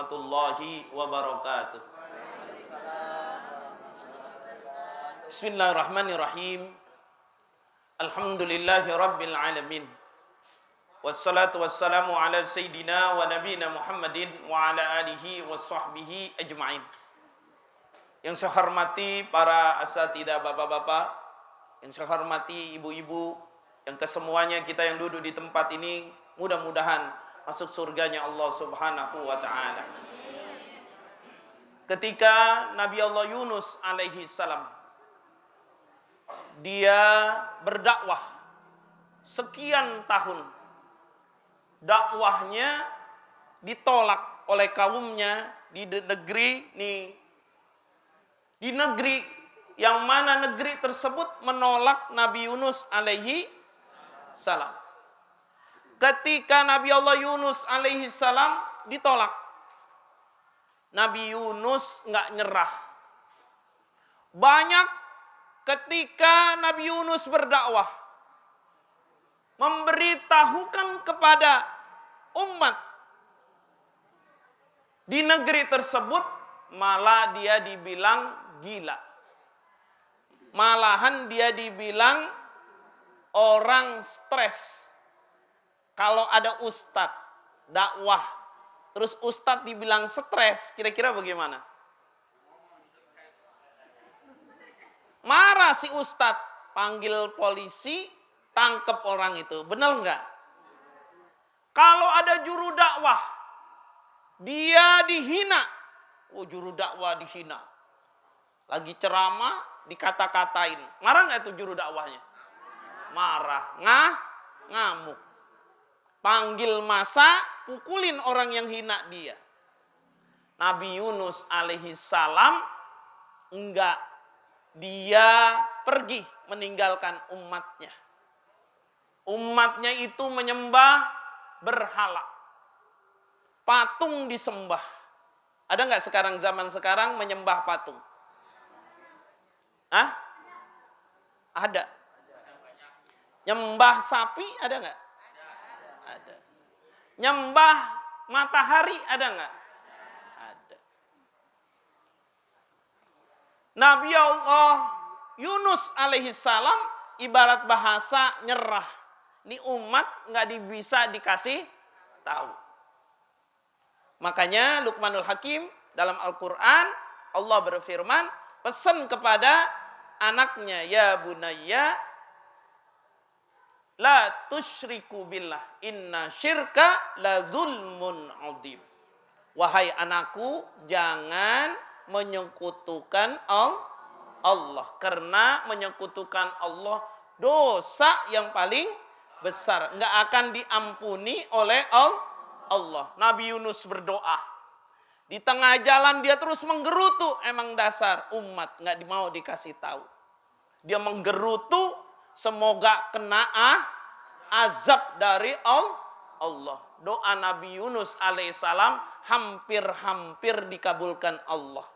warahmatullahi wabarakatuh. Bismillahirrahmanirrahim. Alhamdulillahi rabbil alamin. Wassalatu wassalamu ala sayyidina wa nabiyina Muhammadin wa ala alihi wa sahbihi ajma'in. Yang saya hormati para asatidzah bapak-bapak, yang saya hormati ibu-ibu, yang kesemuanya kita yang duduk di tempat ini mudah-mudahan masuk surganya Allah Subhanahu wa taala. Ketika Nabi Allah Yunus alaihi salam dia berdakwah sekian tahun, dakwahnya ditolak oleh kaumnya di negeri yang mana negeri tersebut menolak Nabi Yunus alaihi salam. Ketika Nabi Allah Yunus alaihi salam ditolak, Nabi Yunus nggak nyerah. Banyak ketika Nabi Yunus berdakwah, memberitahukan kepada umat di negeri tersebut, malah dia dibilang gila. Malahan dia dibilang orang stres. Kalau ada ustadz dakwah, terus ustadz dibilang stres, kira-kira bagaimana? Marah si ustadz, panggil polisi, tangkep orang itu. Benar nggak? Kalau ada juru dakwah, dia dihina. Oh, juru dakwah dihina. Lagi ceramah, dikata-katain. Marah nggak tuh juru dakwahnya? Marah. Ngamuk. Panggil masa, pukulin orang yang hina dia. Nabi Yunus alaihi salam enggak. Dia pergi meninggalkan umatnya. Umatnya itu menyembah berhala. Patung disembah. Ada nggak sekarang zaman sekarang menyembah patung? Hah? Ada. Nyembah sapi ada nggak? Ada. Nyembah matahari ada nggak? Ada. Nabi Allah Yunus alaihi salam ibarat bahasa nyerah. Ini umat nggak bisa dikasih tahu. Makanya Luqmanul Hakim dalam Al-Quran Allah berfirman, pesan kepada anaknya, ya bunayya la tusyriku billah inna syirka la zulmun adzim. Wahai anakku, jangan menyekutukan Allah, karena menyekutukan Allah dosa yang paling besar, enggak akan diampuni oleh Allah. Nabi Yunus berdoa. Di tengah jalan dia terus menggerutu. Emang dasar umat enggak mau dikasih tahu. Dia menggerutu semoga kena azab dari Allah. Doa Nabi Yunus alaihissalam hampir dikabulkan Allah.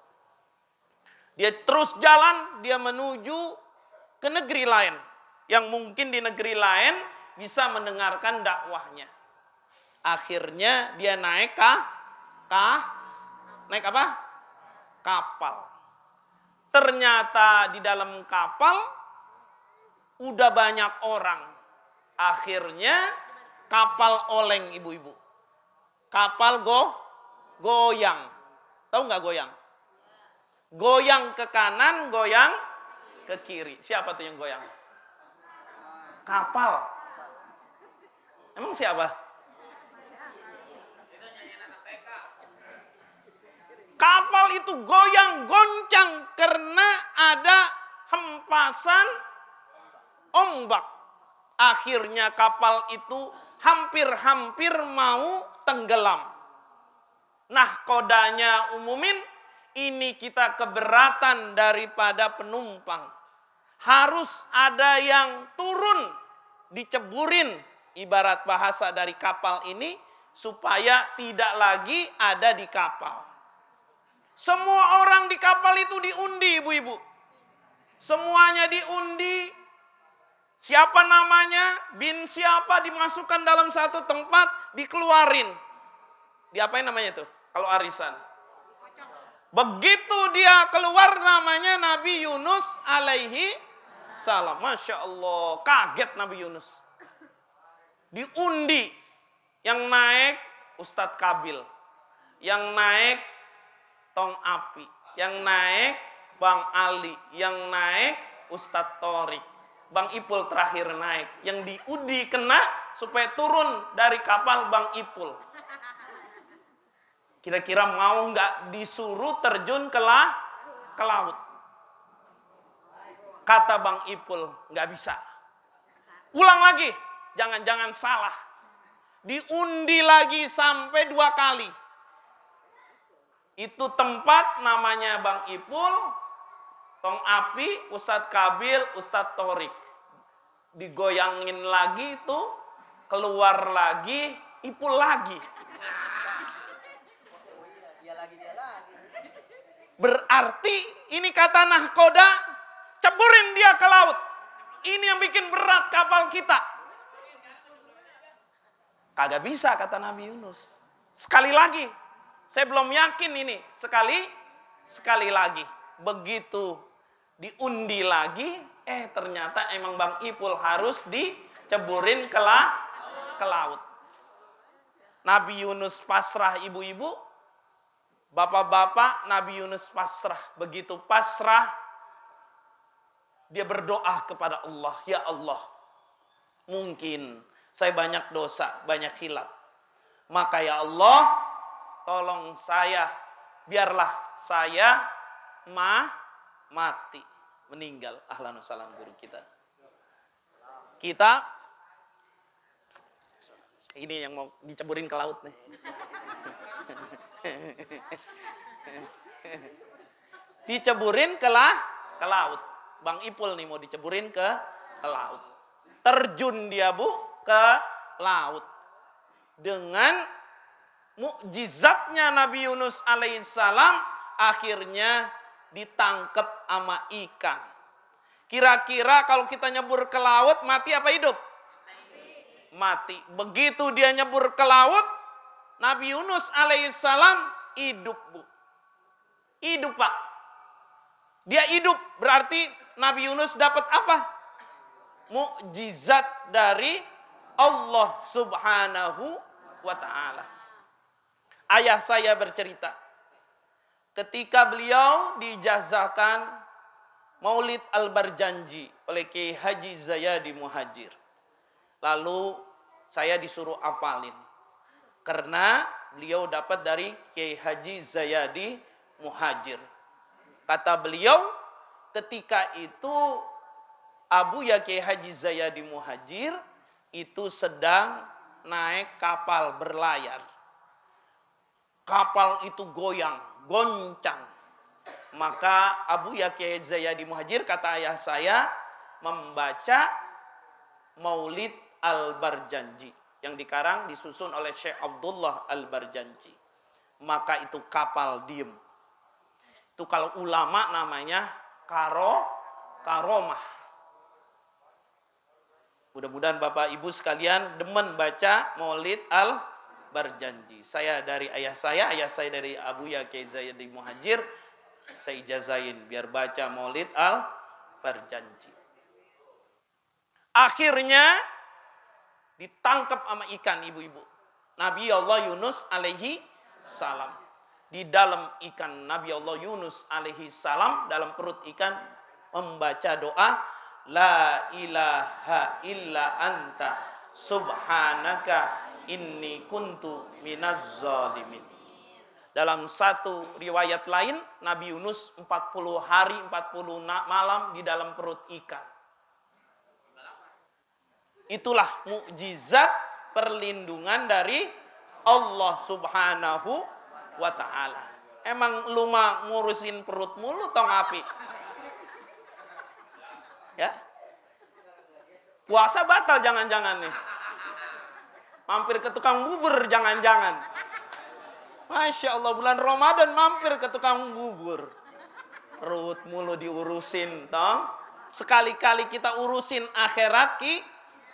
Dia terus jalan, dia menuju ke negeri lain. Yang mungkin di negeri lain bisa mendengarkan dakwahnya. Akhirnya dia naik naik apa? Kapal. Ternyata di dalam kapal udah banyak orang. Akhirnya kapal oleng, ibu-ibu. Kapal goyang. Tahu nggak goyang? Goyang ke kanan, goyang ke kiri. Siapa tuh yang goyang? Kapal. Emang siapa? Kapal itu goyang, goncang karena ada hempasan ombak. Akhirnya kapal itu hampir mau tenggelam. Nah, kodanya umumin, ini kita keberatan daripada penumpang. Harus ada yang turun, diceburin, ibarat bahasa dari kapal ini, supaya tidak lagi ada di kapal. Semua orang di kapal itu diundi, ibu-ibu. Semuanya diundi. Siapa namanya, bin siapa dimasukkan dalam satu tempat, dikeluarin. Diapain namanya tuh? kalau arisan. Begitu dia keluar namanya Nabi Yunus alaihi salam. Masya Allah, kaget Nabi Yunus. Diundi, yang naik Ustadz Kabil, yang naik Tong Api, yang naik Bang Ali, yang naik Ustadz Torik, Bang Ipul terakhir naik. Yang diundi kena supaya turun dari kapal Bang Ipul. Kira-kira mau nggak disuruh terjun ke laut? Kata Bang Ipul, nggak bisa. Ulang lagi, jangan-jangan salah. Diundi lagi sampai 2 kali. Itu tempat namanya Bang Ipul, Tong Api, Ustadz Kabil, Ustadz Torik. Digoyangin lagi itu, keluar lagi, Ipul lagi. Berarti ini kata nahkoda, ceburin dia ke laut. Ini yang bikin berat kapal kita. Kagak bisa kata Nabi Yunus. Sekali lagi, saya belum yakin ini. Sekali lagi. Begitu diundi lagi, ternyata emang Bang Ipul harus diceburin ke laut. Nabi Yunus pasrah, ibu-ibu. Bapak-bapak, Nabi Yunus pasrah. Begitu pasrah, dia berdoa kepada Allah. Ya Allah, mungkin saya banyak dosa, banyak hilaf. Maka ya Allah, tolong saya, biarlah saya mati, meninggal. Ahlan wa salam guru kita. Kita, ini yang mau diceburin ke laut nih. Diceburin ke laut. Bang Ipul nih mau diceburin ke laut. Terjun dia ke laut. Dengan mukjizatnya Nabi Yunus alaihissalam, akhirnya ditangkap sama ikan. Kira-kira kalau kita nyebur ke laut, mati apa hidup? Mati. Begitu dia nyebur ke laut, Nabi Yunus alaihissalam hidup, Bu. Hidup, Pak. Dia hidup, berarti Nabi Yunus dapat apa? Mukjizat dari Allah Subhanahu wa ta'ala. Ayah saya bercerita, ketika beliau dijazakan Maulid Al-Barjanji oleh Kiai Haji Zayadi Muhajir. Lalu saya disuruh apalin. Karena beliau dapat dari Kiai Haji Zayadi Muhajir. Kata beliau, ketika itu Abuya Kiai Haji Zayadi Muhajir itu sedang naik kapal berlayar. Kapal itu goyang, goncang. Maka Abuya Kiai Zayadi Muhajir, kata ayah saya, membaca Maulid Al-Barjanji yang dikarang disusun oleh Syekh Abdullah Al-Barjanji. Maka itu kapal diem. Itu kalau ulama namanya karomah. Mudah-mudahan Bapak Ibu sekalian demen baca Maulid Al-Barjanji. Saya dari ayah saya dari Abuya Kiai Zayadi Muhajir, saya ijazahin biar baca Maulid Al-Barjanji. Akhirnya ditangkap sama ikan, ibu-ibu. Nabi Allah Yunus alaihi salam. Di dalam ikan Nabi Allah Yunus alaihi salam, dalam perut ikan membaca doa, La ilaha illa anta subhanaka inni kuntu minaz zalimin. Dalam satu riwayat lain, Nabi Yunus 40 hari 40 malam di dalam perut ikan. Itulah mukjizat perlindungan dari Allah Subhanahu wa ta'ala. Emang lu mah ngurusin perut mulu, Tong Api? Ya? Puasa batal jangan-jangan nih. Mampir ke tukang bubur jangan-jangan. Masya Allah, bulan Ramadan mampir ke tukang bubur. Perut mulu diurusin, Tong. Sekali-kali kita urusin akhirat,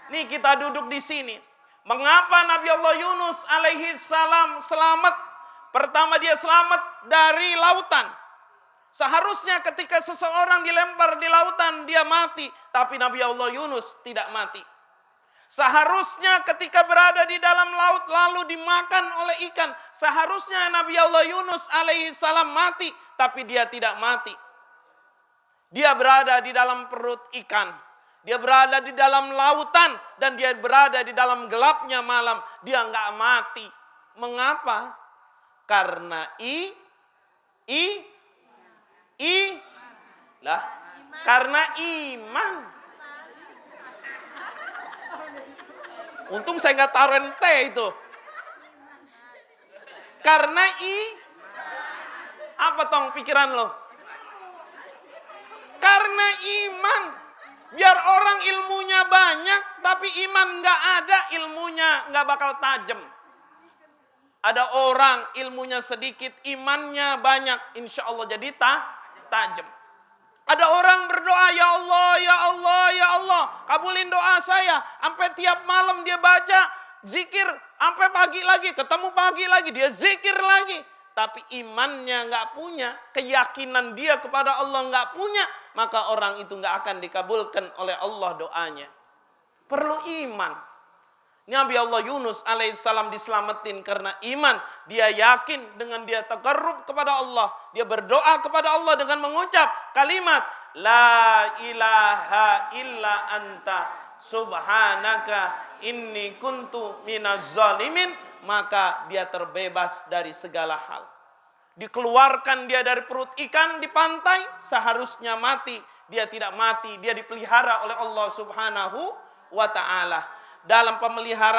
nih kita duduk di sini. Mengapa Nabi Allah Yunus alaihi salam selamat? Pertama, dia selamat dari lautan. Seharusnya ketika seseorang dilempar di lautan, dia mati. Tapi Nabi Allah Yunus tidak mati. Seharusnya ketika berada di dalam laut lalu dimakan oleh ikan. Seharusnya Nabi Allah Yunus alaihi salam mati. Tapi dia tidak mati. Dia berada di dalam perut ikan. Dia berada di dalam lautan. Dan dia berada di dalam gelapnya malam. Dia nggak mati. Mengapa? Karena karena iman. Untung saya nggak taruh T itu. Karena apa tong pikiran lo? Karena iman. Biar orang ilmunya banyak, tapi iman nggak ada, ilmunya nggak bakal tajam. Ada orang ilmunya sedikit, imannya banyak, insya Allah jadi tajam. Ada orang berdoa, ya Allah, ya Allah, ya Allah, kabulin doa saya. Sampai tiap malam dia baca zikir, sampai pagi lagi, ketemu pagi lagi, dia zikir lagi. Tapi imannya nggak punya, keyakinan dia kepada Allah nggak punya, maka orang itu nggak akan dikabulkan oleh Allah doanya. Perlu iman. Nabi Allah Yunus alaihissalam diselamatin karena iman. Dia yakin dengan dia taqarrub kepada Allah. Dia berdoa kepada Allah dengan mengucap kalimat La ilaha illa anta subhanaka inni kuntu minaz zalimin. Maka dia terbebas dari segala hal. Dikeluarkan dia dari perut ikan di pantai. Seharusnya mati. Dia tidak mati. Dia dipelihara oleh Allah subhanahu wa ta'ala. Dalam pemeliharaan